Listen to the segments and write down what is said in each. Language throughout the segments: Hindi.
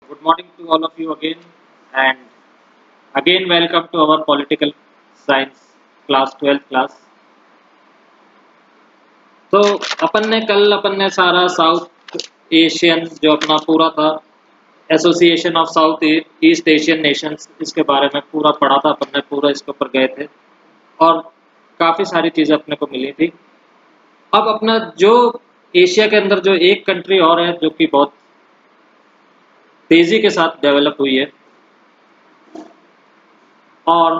Good morning to all of you again, and again welcome to our political science class 12th class. तो अपन ने सारा साउथ एशियन जो अपना पूरा था association of south east Asian Nations इसके बारे में पूरा पढ़ा था। अपन ने पूरा इसके ऊपर गए थे और काफ़ी सारी चीज़ें अपने को मिली थी। अब अपना जो एशिया के अंदर जो एक कंट्री और है जो कि बहुत तेज़ी के साथ डेवलप हुई है और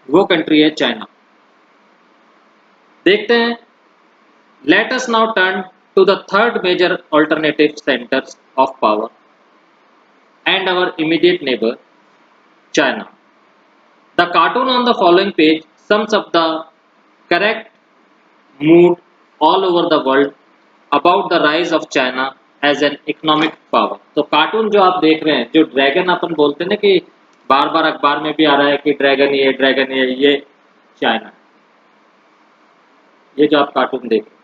वो कंट्री है चाइना। देखते हैं। Let us now turn to the third major alternative centres of power and our immediate neighbour China. The cartoon on the following page sums up the correct mood all over the world about the rise of China as an economic power। तो कार्टून जो आप देख रहे हैं, जो ड्रैगन अपन बोलते हैं ना कि बार बार अखबार में भी आ रहा है कि ड्रैगन ये चाइना है। ये जो आप कार्टून देख रहे हैं,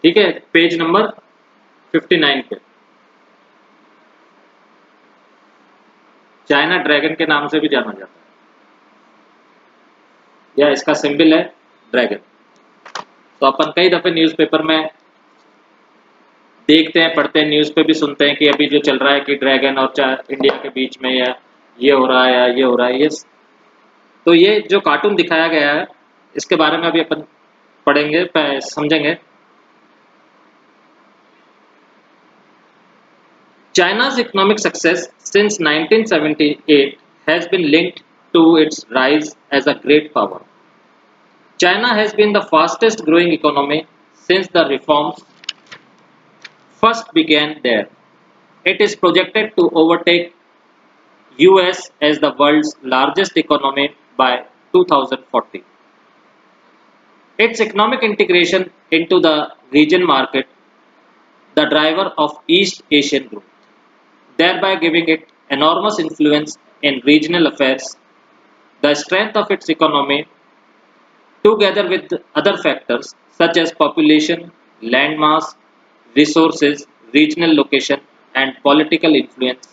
ठीक है, पेज नंबर 59 पे चाइना ड्रैगन के नाम से भी जाना जाता है, या इसका सिंबल है ड्रैगन। तो अपन कई दफे न्यूज़पेपर में देखते हैं, पढ़ते हैं, न्यूज़ पे भी सुनते हैं कि अभी जो चल रहा है कि ड्रैगन और इंडिया के बीच में या ये हो रहा है या ये हो रहा है। ये तो ये जो कार्टून दिखाया गया है इसके बारे में अभी अपन पढ़ेंगे, समझेंगे। China's economic success since 1978 has been linked to its rise as a great power. China has been the fastest growing economy since the reforms first began there. It is projected to overtake US as the world's largest economy by 2040. Its economic integration into the region market the driver of East Asian growth, thereby giving it enormous influence in regional affairs. The strength of its economy, together with other factors such as population, land mass, resources, regional location, and political influence,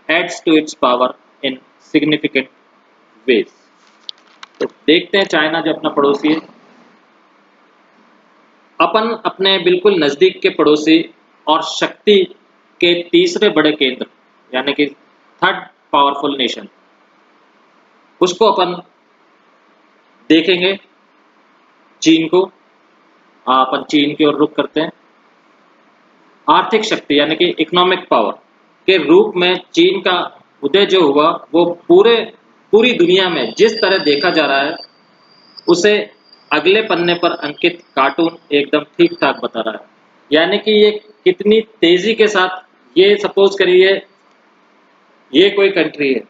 adds to its power in significant ways. तो देखते हैं चाइना जो अपना पड़ोसी है, अपन अपने बिल्कुल नज़दीक के पड़ोसी और शक्ति के तीसरे बड़े केंद्र यानी कि थर्ड पावरफुल नेशन, उसको अपन देखेंगे चीन को। अपन चीन की ओर रुख करते हैं। आर्थिक शक्ति यानी कि इकोनॉमिक पावर के रूप में चीन का उदय जो हुआ वो पूरी दुनिया में जिस तरह देखा जा रहा है उसे अगले पन्ने पर अंकित कार्टून एकदम ठीक ठाक बता रहा है। यानी कि ये कितनी तेजी के साथ, ये सपोज करिए ये कोई कंट्री है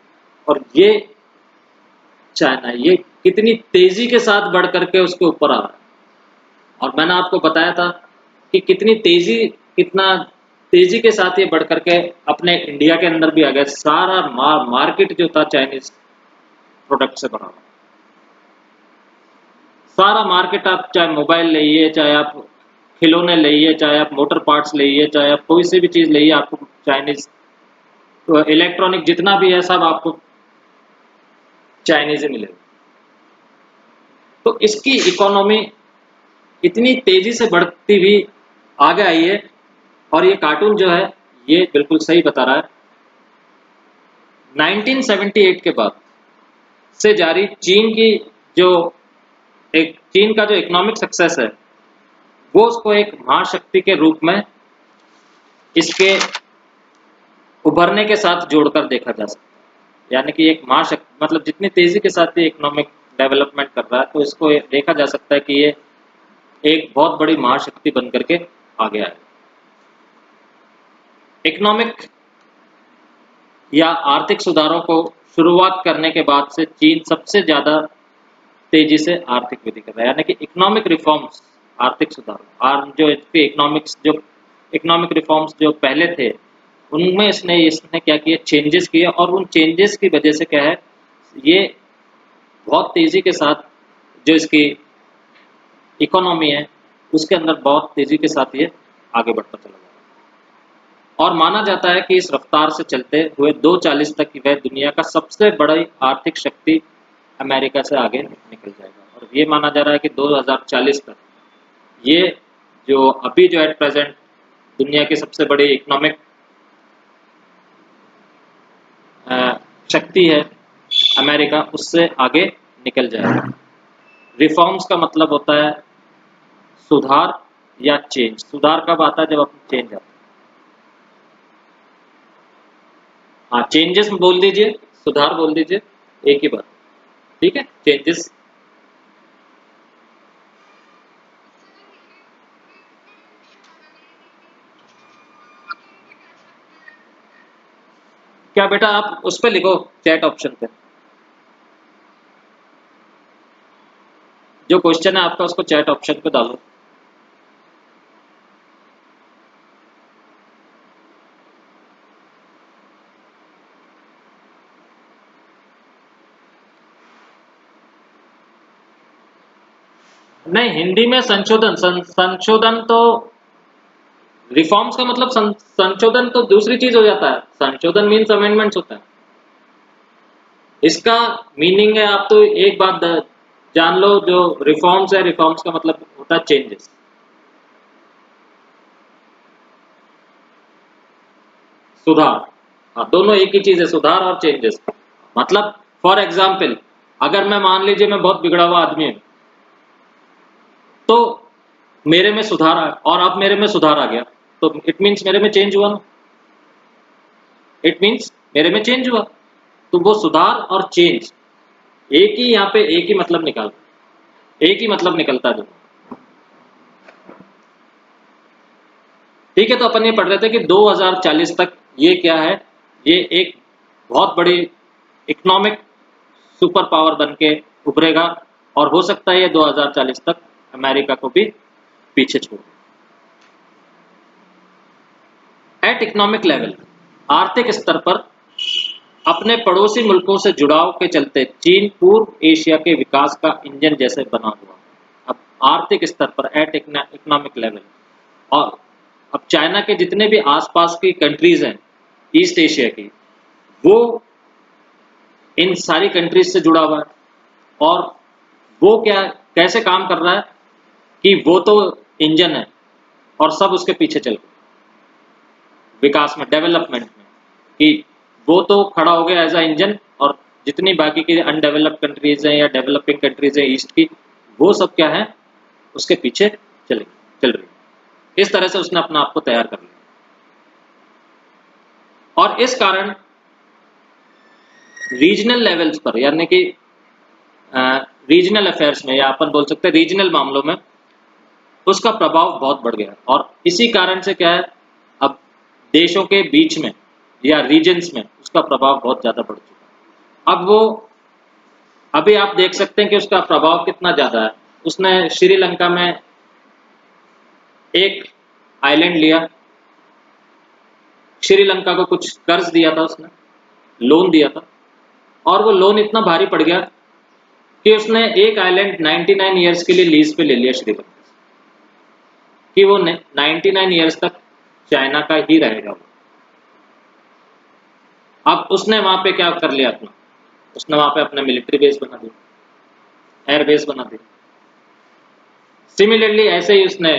और ये चाइना, ये कितनी तेजी के साथ बढ़ करके उसके ऊपर आ रहा है। और मैंने आपको बताया था कि कितना तेजी के साथ ये बढ़ करके अपने इंडिया के अंदर भी आ गया। सारा मार्केट जो था चाइनीज प्रोडक्ट से भरा हुआ, सारा मार्केट। आप चाहे मोबाइल लीजिए, चाहे आप खिलौने लीजिए, चाहे आप मोटर पार्ट्स लीजिए, चाहे आप कोई सी भी चीज़ लीजिए, आपको चाइनीज इलेक्ट्रॉनिक जितना भी है सब आपको चाइनीज ही मिलेगा। तो इसकी इकोनॉमी इतनी तेजी से बढ़ती हुई आगे आई है और ये कार्टून जो है ये बिल्कुल सही बता रहा है। 1978 के बाद से जारी चीन का जो इकोनॉमिक सक्सेस है वो उसको एक महाशक्ति के रूप में इसके उभरने के साथ जोड़कर देखा जा सकता है। यानी कि एक महाशक्ति मतलब जितनी तेजी के साथ ये इकोनॉमिक डेवलपमेंट कर रहा है तो इसको देखा जा सकता है कि ये एक बहुत बड़ी महाशक्ति बनकर के आ गया है। इकोनॉमिक या आर्थिक सुधारों को शुरुआत करने के बाद से चीन सबसे ज़्यादा तेजी से आर्थिक वृद्धि कर रहा है। यानी कि इकोनॉमिक रिफॉर्म्स, आर्थिक सुधार और जो इसके इकोनॉमिक रिफॉर्म्स जो पहले थे उनमें इसने क्या किया, चेंजेस किए। और उन चेंजेस की वजह से क्या है, ये बहुत तेज़ी के साथ जो इसकी इकोनॉमी है उसके अंदर बहुत तेजी के साथ ये आगे बढ़ता चला जा रहा है और माना जाता है कि इस रफ्तार से चलते हुए 2040 तक की वह दुनिया का सबसे बड़ी आर्थिक शक्ति अमेरिका से आगे निकल जाएगा। और ये माना जा रहा है कि 2040 तक ये जो अभी जो एट प्रेजेंट दुनिया की सबसे बड़ी इकोनॉमिक शक्ति है अमेरिका, उससे आगे निकल जाएगा। रिफॉर्म्स का मतलब होता है सुधार या चेंज। सुधार कब आता है? जब अपन चेंज आता है। हाँ, चेंजेस बोल दीजिए, सुधार बोल दीजिए, एक ही बात, ठीक है। चेंजेस क्या बेटा, आप उस पर लिखो चैट ऑप्शन पे, जो क्वेश्चन है आपका उसको चैट ऑप्शन पे डालो। नहीं, हिंदी में संशोधन, संशोधन तो रिफॉर्म्स का मतलब संशोधन तो दूसरी चीज हो जाता है। संशोधन मीन्स अमेंडमेंट्स होता है। इसका मीनिंग है, आप तो एक बात जान लो, जो रिफॉर्म्स है, रिफॉर्म्स का मतलब होता है चेंजेस। सुधार, हाँ, दोनों एक ही चीज है, सुधार और चेंजेस। मतलब फॉर एग्जाम्पल, अगर मैं मान लीजिए मैं बहुत बिगड़ा हुआ आदमी हूं, तो मेरे में सुधार आया और अब मेरे में सुधार आ गया, तो इट मीन्स मेरे में चेंज हुआ ना। इट मीन्स मेरे में चेंज हुआ। तो वो सुधार और चेंज एक ही, यहाँ पे एक ही मतलब निकाल, एक ही मतलब निकलता है। ठीक है, तो अपन ये पढ़ रहे थे कि 2040 तक ये क्या है, ये एक बहुत बड़ी इकोनॉमिक सुपर पावर बन के उभरेगा और हो सकता है ये 2040 तक अमेरिका को भी पीछे छोड़। एट इकोनॉमिक लेवल, आर्थिक स्तर पर अपने पड़ोसी मुल्कों से जुड़ाव के चलते चीन पूर्व एशिया के विकास का इंजन जैसे बना हुआ। अब आर्थिक स्तर पर एट इकोनॉमिक लेवल, और अब चाइना के जितने भी आसपास की कंट्रीज हैं ईस्ट एशिया की, वो इन सारी कंट्रीज से जुड़ा हुआ है। और वो क्या कैसे काम कर रहा है कि वो तो इंजन है और सब उसके पीछे चल गए विकास में, डेवलपमेंट में, कि वो तो खड़ा हो गया एज अ इंजन, और जितनी बाकी की अनडेवलप्ड कंट्रीज हैं या डेवलपिंग कंट्रीज हैं ईस्ट की, वो सब क्या है, उसके पीछे चल रही है। इस तरह से उसने अपना आप को तैयार कर लिया। और इस कारण रीजनल लेवल्स पर, यानी कि रीजनल अफेयर्स में, या अपन बोल सकते हैं रीजनल मामलों में, उसका प्रभाव बहुत बढ़ गया। और इसी कारण से क्या है, अब देशों के बीच में या रीजन्स में उसका प्रभाव बहुत ज्यादा बढ़ चुका है। अब वो, अभी आप देख सकते हैं कि उसका प्रभाव कितना ज्यादा है। उसने श्रीलंका में एक आइलैंड लिया, श्रीलंका को कुछ कर्ज दिया था उसने, लोन दिया था, और वो लोन इतना भारी पड़ गया कि उसने एक आइलैंड 99 ईयर्स के लिए लीज पे ले लिया श्रीलंका से, कि वो 99 ईयर्स तक चाइना का ही रहेगा वो। अब उसने वहां पे क्या कर लिया अपना, उसने वहां पे अपना मिलिट्री बेस बना दिया, एयर बेस बना दिया। सिमिलरली ऐसे ही उसने,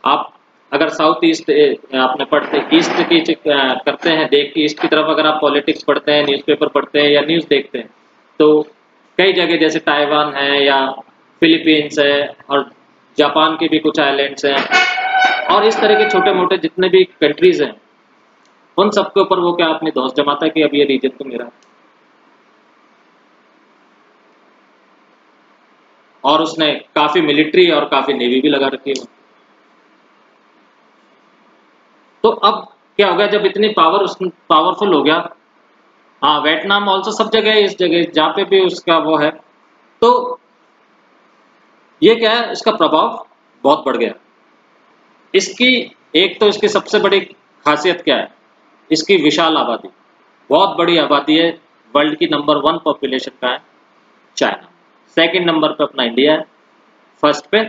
आप अगर साउथ ईस्ट आपने पढ़ते ईस्ट की करते हैं, देख ईस्ट की तरफ अगर आप पॉलिटिक्स पढ़ते हैं, न्यूज़पेपर पढ़ते हैं या न्यूज़ देखते हैं, तो कई जगह जैसे ताइवान है या फिलीपींस है और जापान के भी कुछ आइलैंड्स हैं, और इस तरह के छोटे मोटे जितने भी कंट्रीज हैं, उन सबके ऊपर वो क्या अपनी धौंस जमाता है कि अब ये रीजन तो मेरा है। और उसने काफी मिलिट्री और काफी नेवी भी लगा रखी है। तो अब क्या हो गया, जब इतनी पावरफुल हो गया, हाँ वियतनाम ऑल्सो, सब जगह, इस जगह जहाँ पे भी उसका वो है, तो ये क्या है, इसका प्रभाव बहुत बढ़ गया। इसकी एक तो इसकी सबसे बड़ी खासियत क्या है, इसकी विशाल आबादी, बहुत बड़ी आबादी है। वर्ल्ड की नंबर 1 पॉपुलेशन का है चाइना, सेकंड नंबर पे अपना इंडिया है, फर्स्ट पे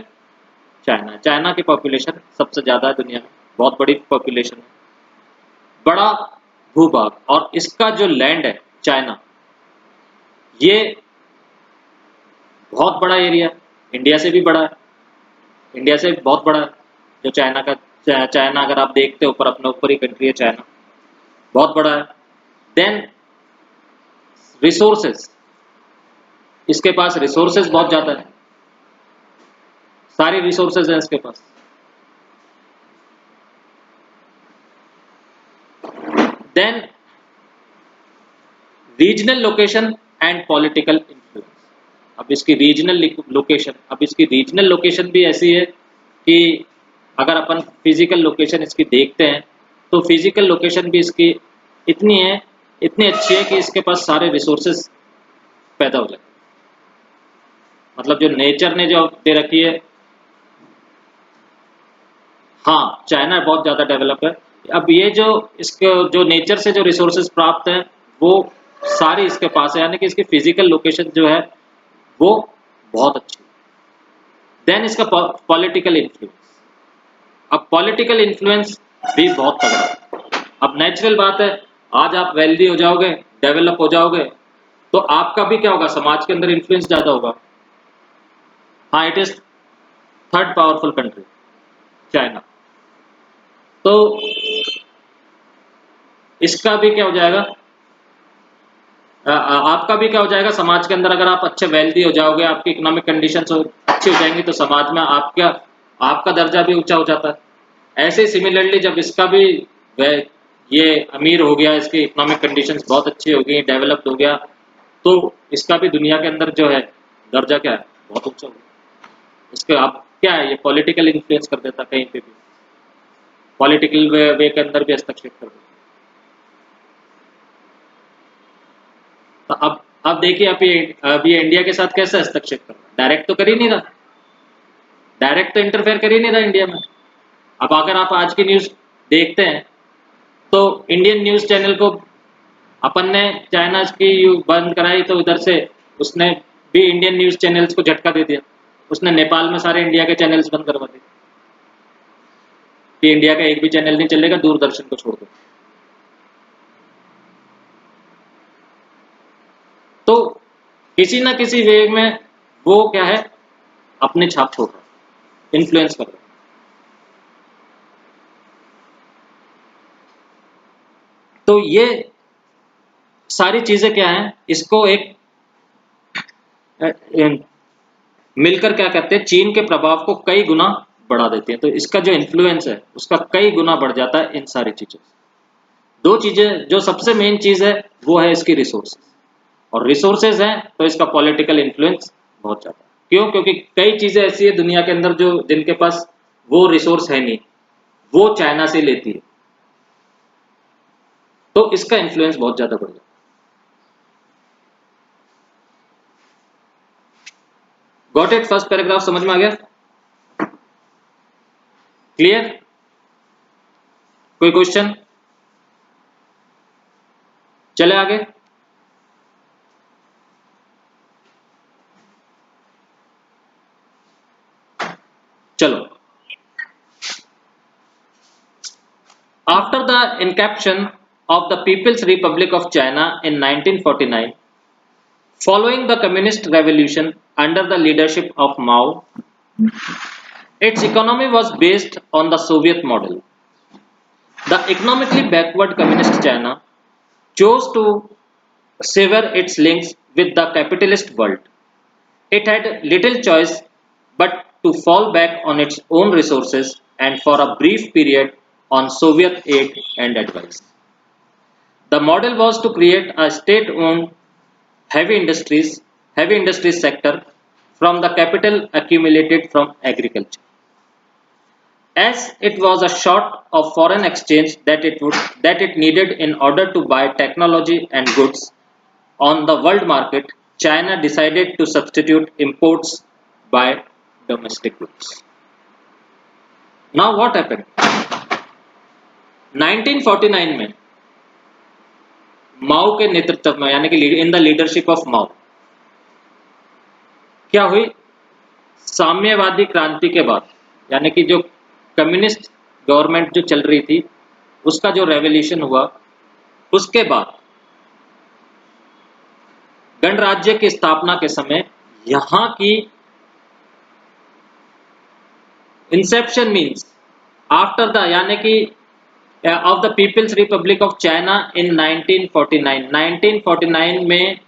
चाइना। चाइना की पॉपुलेशन सबसे ज़्यादा है दुनिया में, बहुत बड़ी पॉपुलेशन है, बड़ा भूभाग, और इसका जो लैंड है चाइना, ये बहुत बड़ा एरिया है, इंडिया से भी बड़ा है, इंडिया से बहुत बड़ा है। जो चाइना का चाइना अगर आप देखते हो ऊपर, अपने ऊपर ही कंट्री है चाइना, बहुत बड़ा है। देन रिसोर्सेज, इसके पास रिसोर्सेज बहुत ज़्यादा है, सारी रिसोर्सेज हैं इसके पास। Then regional location and political influence. अब इसकी रीजनल लोकेशन भी ऐसी है कि अगर अपन फिजिकल लोकेशन इसकी देखते हैं तो फिजिकल लोकेशन भी इसकी इतनी है, इतनी अच्छी है कि इसके पास सारे रिसोर्सेज पैदा हो जाए। मतलब जो नेचर ने जो दे रखी है, हाँ चाइना बहुत ज़्यादा डेवलप है। अब ये जो इसके जो नेचर से जो रिसोर्सेज प्राप्त हैं वो सारी इसके पास है, यानी कि इसकी फिजिकल लोकेशन जो है वो बहुत अच्छी है। देन इसका पॉलिटिकल इन्फ्लुएंस, अब पॉलिटिकल इन्फ्लुएंस भी बहुत तगड़ा है। अब नेचुरल बात है, आज आप वेल्दी हो जाओगे, डेवलप हो जाओगे, तो आपका भी क्या होगा, समाज के अंदर इन्फ्लुएंस ज़्यादा होगा। हाँ, it is third powerful country China. तो इसका भी क्या हो जाएगा, आपका भी क्या हो जाएगा समाज के अंदर, अगर आप अच्छे वेल्दी हो जाओगे, आपकी इकोनॉमिक कंडीशंस अच्छी हो जाएंगी, तो समाज में आपका आपका दर्जा भी ऊंचा हो जाता है। ऐसे ही सिमिलरली जब इसका भी ये अमीर हो गया, इसकी इकोनॉमिक कंडीशंस बहुत अच्छी हो गई, डेवलप्ड हो गया, तो इसका भी दुनिया के अंदर जो है दर्जा क्या है, बहुत ऊंचा हो गया। इसके आप क्या है, ये पॉलिटिकल इन्फ्लुएंस कर देता, कहीं पे भी पॉलिटिकल वे के अंदर भी हस्तक्षेप कर देता। तो अब देखिए, अब ये इंडिया के साथ कैसे हस्तक्षेप कर रहा है, डायरेक्ट तो कर ही नहीं रहा, डायरेक्ट तो इंटरफेयर कर ही नहीं रहा इंडिया में। अब अगर आप आज की न्यूज़ देखते हैं तो इंडियन न्यूज़ चैनल को अपन ने चाइना की बंद कराई, तो उधर से उसने भी इंडियन न्यूज़ चैनल्स को झटका दे दिया, उसने नेपाल में सारे इंडिया के चैनल्स बंद करवा दिए कि इंडिया का एक भी चैनल नहीं चलेगा, दूरदर्शन को छोड़ दो। तो किसी ना किसी वे में वो क्या है, अपने छाप छोड़ रहा है, इन्फ्लुएंस कर रहा है। तो ये सारी चीजें क्या हैं, इसको एक मिलकर क्या करते हैं, चीन के प्रभाव को कई गुना बढ़ा देते हैं। तो इसका जो इन्फ्लुएंस है उसका कई गुना बढ़ जाता है इन सारी चीजों से। दो चीजें जो सबसे मेन चीज है वो है इसकी रिसोर्सेज, और रिसोर्सेज हैं तो इसका पॉलिटिकल इन्फ्लुएंस बहुत ज्यादा है। क्यों? क्योंकि कई चीजें ऐसी है दुनिया के अंदर जो जिनके पास वो रिसोर्स है नहीं, वो चाइना से लेती है, तो इसका इन्फ्लुएंस बहुत ज्यादा बढ़ जाता है। Got it? फर्स्ट पैराग्राफ समझ में आ गया? क्लियर? कोई क्वेश्चन? चले आगे। चलो, after the inception of the People's Republic of China in 1949, following the Communist Revolution under the leadership of Mao, its economy was based on the Soviet model. The economically backward Communist China chose to sever its links with the capitalist world. It had little choice but to fall back on its own resources and for a brief period on Soviet aid and advice. The model was to create a state-owned heavy industries sector from the capital accumulated from agriculture. As it was a short of foreign exchange that it needed in order to buy technology and goods on the world market, China decided to substitute imports by domestic goods. Now what happened? 1949 में माओ के नेतृत्व में, यानी कि इन द लीडरशिप ऑफ माओ, क्या हुई? साम्यवादी क्रांति के बाद यानी कि जो कम्युनिस्ट गवर्नमेंट जो चल रही थी उसका जो रेवोल्यूशन हुआ, उसके बाद गणराज्य की स्थापना के समय यहाँ की इंसेप्शन मीन्स आफ्टर द, यानी कि of the People's Republic of China in 1949, 1949 में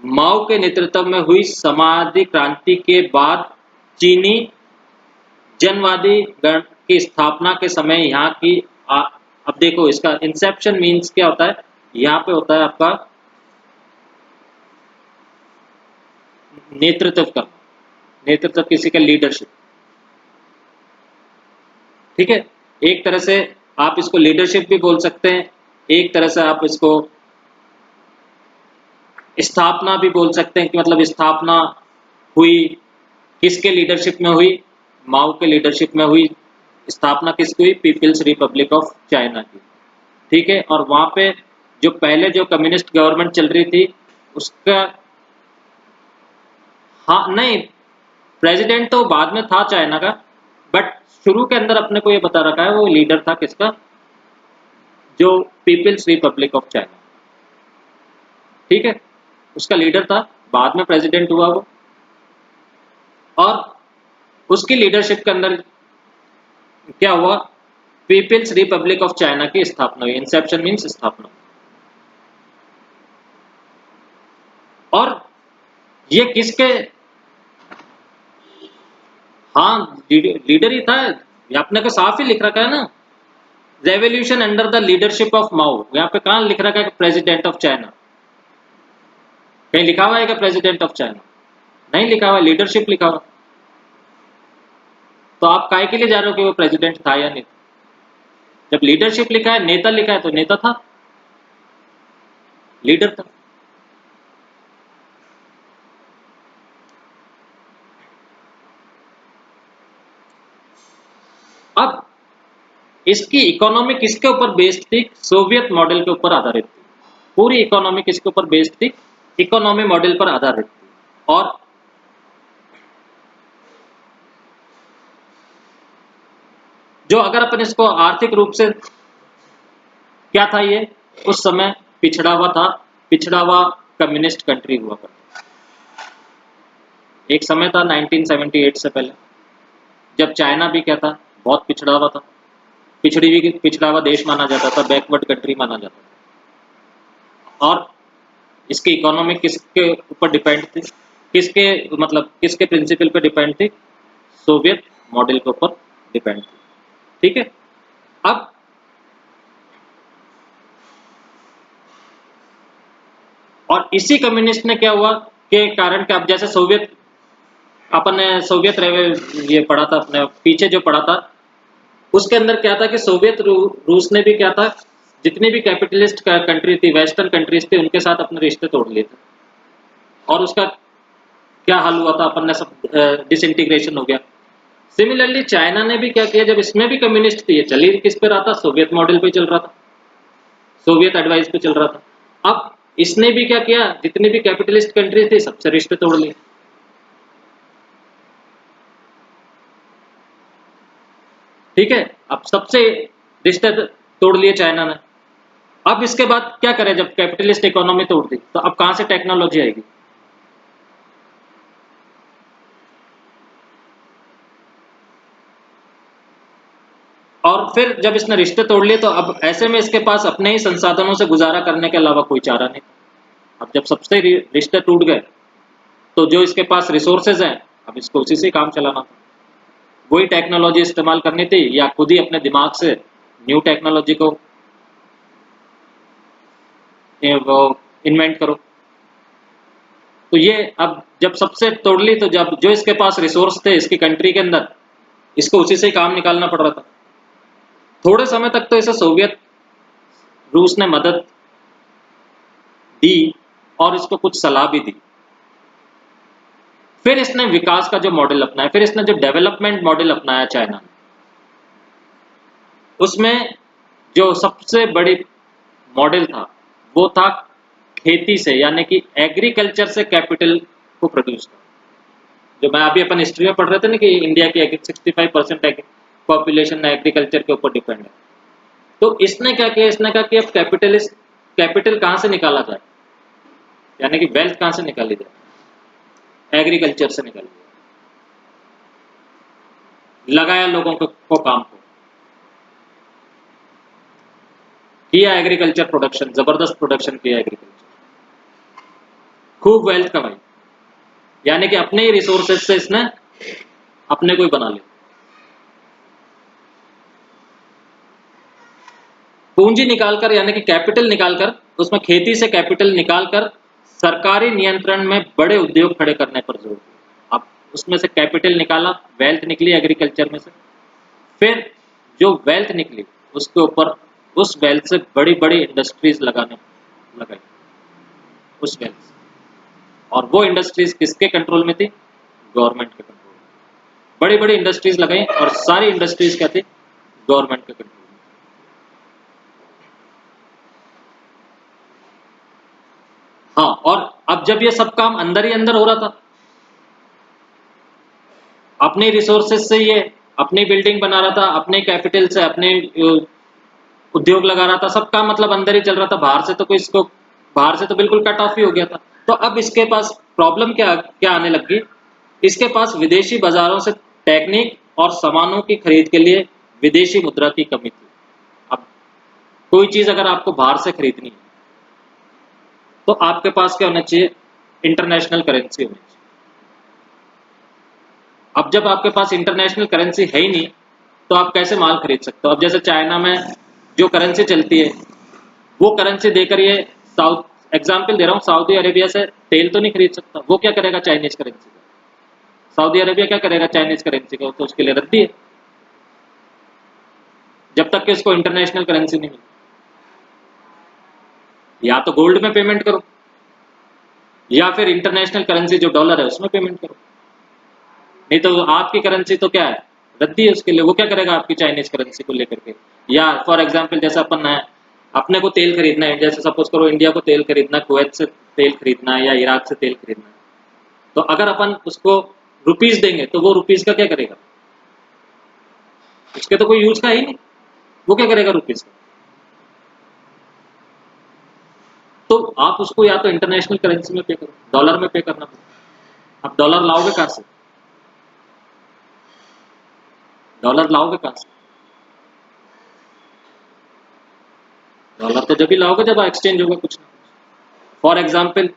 माओ के नेतृत्व में हुई समाजवादी क्रांति के बाद चीनी जनवादी गण की स्थापना के समय यहाँ की अब देखो इसका इंसेप्शन मीन्स क्या होता है, यहाँ पे होता है आपका नेतृत्व का, नेतृत्व किसी का लीडरशिप, ठीक है। एक तरह से आप इसको लीडरशिप भी बोल सकते हैं, एक तरह से आप इसको स्थापना भी बोल सकते हैं कि मतलब स्थापना हुई किसके लीडरशिप में हुई, माओ के लीडरशिप में हुई। स्थापना किसकी हुई, पीपल्स रिपब्लिक ऑफ चाइना की, ठीक है। और वहां पे जो पहले जो कम्युनिस्ट गवर्नमेंट चल रही थी उसका, हाँ नहीं, प्रेसिडेंट तो बाद में था चाइना का, बट शुरू के अंदर अपने को ये बता रखा है वो लीडर था किसका, जो पीपल्स रिपब्लिक ऑफ चाइना, ठीक है, उसका लीडर था, बाद में प्रेसिडेंट हुआ वो, और उसकी लीडरशिप के अंदर क्या हुआ, पीपल्स रिपब्लिक ऑफ चाइना की स्थापना हुई। इंसेप्शन मीन्स स्थापना। और ये किसके, हाँ लीडर ही था, ये अपने को साफ ही लिख रखा है ना, revolution under the leadership of Mao. यहाँ पे कहाँ लिख रखा है प्रेसिडेंट ऑफ चाइना, कहीं लिखा हुआ है क्या प्रेसिडेंट ऑफ चाइना, नहीं लिखा हुआ, लीडरशिप लिखा हुआ। तो आप काय के लिए जा रहे हो कि वो प्रेसिडेंट था या नहीं, जब लीडरशिप लिखा है, नेता लिखा है, तो नेता था, लीडर था। अब इसकी इकोनॉमी किसके ऊपर बेस्ड थी, सोवियत मॉडल के ऊपर आधारित थी, पूरी इकोनॉमी किसके ऊपर बेस्ड थी, इकोनॉमी मॉडल पर आधारित थी। और जो अगर अपन इसको आर्थिक रूप से, क्या था ये, उस समय पिछड़ा हुआ था, पिछड़ा हुआ कम्युनिस्ट कंट्री हुआ करता, एक समय था 1978 से पहले, जब चाइना भी क्या था, बहुत पिछड़ा हुआ था, पिछड़ा हुआ देश माना जाता था, बैकवर्ड कंट्री माना जाता था। और इसकी इकोनॉमी किसके ऊपर डिपेंड थी, किसके मतलब किसके प्रिंसिपल पे डिपेंड थी, सोवियत मॉडल के ऊपर डिपेंड थी, ठीक है। अब और इसी कम्युनिस्ट ने क्या हुआ के कारण कि अब जैसे सोवियत, अपन ने सोवियत ये पढ़ा था अपने पीछे जो पढ़ा था, उसके अंदर क्या था कि सोवियत रूस ने भी क्या था, जितनी भी कैपिटलिस्ट कंट्री थी, वेस्टर्न कंट्रीज थी, उनके साथ अपने रिश्ते तोड़ लिए थे। और उसका क्या हाल हुआ था, अपन ने सब डिसइंटीग्रेशन हो गया। सिमिलरली चाइना ने भी क्या किया, जब इसमें भी कम्युनिस्ट थी, ये चल ही किस पे रहा था, सोवियत मॉडल पे चल रहा था, सोवियत एडवाइस पे चल रहा था। अब इसने भी क्या किया, जितनी भी कैपिटलिस्ट कंट्री थी सबसे रिश्ते तोड़ लिए, ठीक है। अब सबसे रिश्ते तोड़ लिए चाइना ने। अब इसके बाद क्या करें, जब कैपिटलिस्ट इकोनॉमी तोड़ दी तो अब कहां से टेक्नोलॉजी आएगी, और फिर जब इसने रिश्ते तोड़ लिए तो अब ऐसे में इसके पास अपने ही संसाधनों से गुजारा करने के अलावा कोई चारा नहीं। अब जब सबसे रिश्ते टूट गए तो जो इसके पास रिसोर्सेज हैं, अब इसको उसी से काम चलाना था, वही टेक्नोलॉजी इस्तेमाल करनी थी, या खुद ही अपने दिमाग से न्यू टेक्नोलॉजी को वो इन्वेंट करो। तो ये अब जब सबसे तोड़ ली तो जब जो इसके पास रिसोर्स थे इसकी कंट्री के अंदर, इसको उसी से काम निकालना पड़ रहा था। थोड़े समय तक तो इसे सोवियत रूस ने मदद दी और इसको कुछ सलाह भी दी। फिर इसने विकास का जो मॉडल अपनाया, फिर इसने जो डेवलपमेंट मॉडल अपनाया चाइना ने, उसमें जो सबसे बड़ी मॉडल था वो था खेती से, यानी कि एग्रीकल्चर से कैपिटल को प्रोड्यूस करना। जो मैं अभी अपन हिस्ट्री में पढ़ रहे थे ना कि इंडिया की 65% पॉपुलेशन एग्रीकल्चर के ऊपर डिपेंड है। तो इसने क्या किया, इसने कहा कि अब कैपिटल कहाँ से निकाला जाए, यानी कि वेल्थ कहाँ से निकाली जाए, एग्रीकल्चर से निकाली जाए। लगाया लोगों को काम को, किया एग्रीकल्चर प्रोडक्शन, जबरदस्त प्रोडक्शन किया एग्रीकल्चर, खूब वेल्थ कमाई, यानी कि अपने ही रिसोर्सेज से इसने अपने को ही बना लिया। पूंजी निकालकर, यानी कि कैपिटल निकालकर, उसमें खेती से कैपिटल निकालकर सरकारी नियंत्रण में बड़े उद्योग खड़े करने पर जोर दिया। अब उसमें से कैपिटल निकाला, वेल्थ निकली एग्रीकल्चर में से, फिर जो वेल्थ निकली उसके ऊपर उस वेल्थ से बड़ी बड़ी इंडस्ट्रीज लगाई उस वेल्थ से। और वो इंडस्ट्रीज किसके कंट्रोल में थी, गवर्नमेंट के कंट्रोल में। बड़ी बड़ी इंडस्ट्रीज लगाई और सारी इंडस्ट्रीज क्या थी, गवर्नमेंट के कंट्रोल में। हाँ, और अब जब ये सब काम अंदर ही अंदर हो रहा था, अपने रिसोर्सेज से ये अपनी बिल्डिंग बना रहा था, अपने कैपिटल से अपने उद्योग लगा रहा था, सब काम मतलब अंदर ही चल रहा था, बाहर से तो कोई इसको, बाहर से तो बिल्कुल कट ऑफ ही हो गया था। तो अब इसके पास प्रॉब्लम क्या क्या आने लगी, इसके पास विदेशी बाजारों से टेक्निक और सामानों की खरीद के लिए विदेशी मुद्रा की कमी थी। अब कोई चीज अगर आपको बाहर से खरीदनी है तो आपके पास क्या होना चाहिए, इंटरनेशनल करेंसी होनी चाहिए। अब जब आपके पास इंटरनेशनल करेंसी है ही नहीं तो आप कैसे माल खरीद सकते हो। अब जैसे चाइना में जो करेंसी चलती है वो करेंसी देकर ये साउथ, एग्जाम्पल दे रहा हूँ, सऊदी अरेबिया से तेल तो नहीं खरीद सकता, वो क्या करेगा चाइनीज करेंसी का, सऊदी अरेबिया क्या करेगा चाइनीज करेंसी का, तो उसके लिए रद्दी है जब तक कि उसको इंटरनेशनल करेंसी नहीं मिली। या तो गोल्ड में पेमेंट करो या फिर इंटरनेशनल करेंसी जो डॉलर है उसमें पेमेंट करो, नहीं तो आपकी करेंसी तो क्या है, रद्दी है उसके लिए। वो क्या करेगा आपकी चाइनीज करेंसी को लेकर के। या फॉर एग्जाम्पल जैसे अपन है, अपने को तेल खरीदना है, जैसे सपोज करो इंडिया को तेल खरीदना है, कुवैत से तेल खरीदना है या इराक से तेल खरीदना है, तो अगर अपन उसको रुपीज देंगे तो वो रुपीज का क्या करेगा, उसके तो कोई यूज का ही नहीं, वो क्या करेगा रुपीज का। तो आप उसको या तो इंटरनेशनल करेंसी में पे करो, डॉलर में पे करना पड़ेगा। अब डॉलर लाओगे कहां से, डॉलर लाओगे कहां से, डॉलर तो जब भी लाओगे जब एक्सचेंज होगा कुछ ना कुछ। फॉर एग्जाम्पल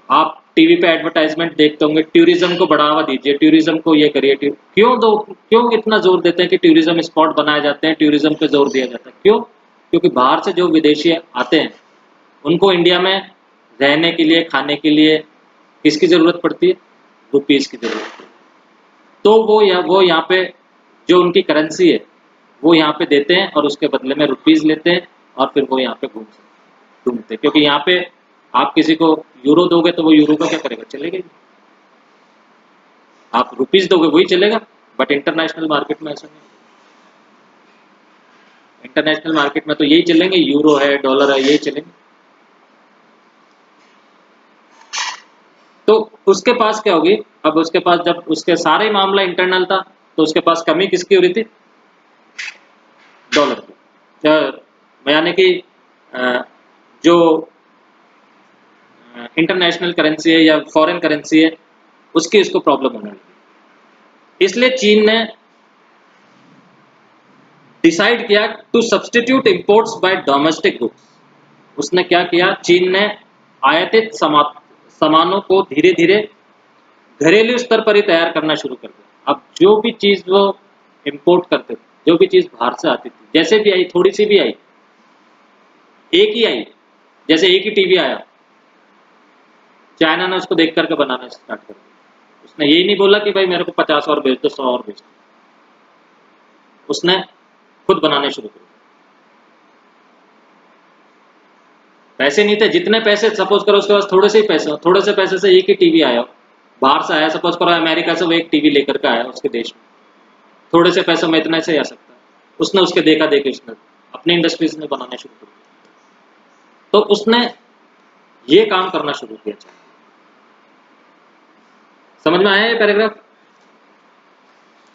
आप टीवी पे एडवर्टाइजमेंट देखते होंगे, टूरिज्म को बढ़ावा दीजिए, टूरिज्म को ये करिए, क्यों इतना जोर देते हैं कि टूरिज्म स्पॉट बनाए जाते हैं, टूरिज्म पे जोर दिया जाता है, क्यों, क्योंकि बाहर से जो विदेशी आते हैं उनको इंडिया में रहने के लिए, खाने के लिए किसकी जरूरत पड़ती है, रुपीज की जरूरत पड़ती है। तो वो यहाँ पे जो उनकी करेंसी है वो यहाँ पे देते हैं और उसके बदले में रुपीज लेते हैं और फिर वो यहाँ पे घूमते हैं। क्योंकि यहाँ पे आप किसी को यूरो दोगे तो वो यूरो का क्या करेगा, चलेगा ही नहीं। आप रुपीज दोगे वही चलेगा, बट इंटरनेशनल मार्केट में ऐसा नहीं। इंटरनेशनल मार्केट में तो यही चलेंगे, यूरो है, डॉलर है, यही चलेंगे। तो उसके पास क्या होगी, अब उसके पास जब उसके सारे ही मामला इंटरनल था तो उसके पास कमी किसकी हो रही थी, डॉलर की। यानी कि जो इंटरनेशनल करेंसी है या फॉरेन करेंसी है उसकी इसको प्रॉब्लम होने लगी। इसलिए चीन ने डिसाइड किया to substitute imports by domestic goods. उसने क्या किया, चीन ने आयातित सामानों को धीरे धीरे घरेलू स्तर पर ही तैयार करना शुरू कर दिया। अब जो भी चीज वो इंपोर्ट करते थे, जो भी चीज बाहर से आती थी, जैसे भी आई, थोड़ी सी भी आई, एक ही आई, जैसे एक ही टीवी आया, चाइना ने उसको देख करके बनाना स्टार्ट कर दिया। उसने यही नहीं बोला कि भाई मेरे को 50 और भेज दो, 100 और भेज दो, उसने खुद बनाने शुरू कर दिया। पैसे नहीं थे, जितने पैसे सपोज करो उसके पास थोड़े से ही पैसे हो, थोड़े से पैसे से एक ही टीवी आया, बाहर से आया, सपोज करो अमेरिका से वो एक टीवी लेकर के आया उसके देश में, थोड़े से पैसों में इतना से आ सकता है। उसने उसके देखा देखी उसने अपनी इंडस्ट्रीज में बनाने शुरू कर दिया। तो उसने ये काम करना शुरू किया। समझ में आया ये पैराग्राफ?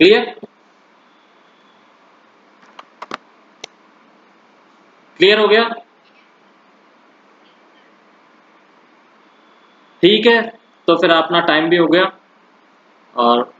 क्लियर? क्लियर हो गया? ठीक है, तो फिर अपना टाइम भी हो गया और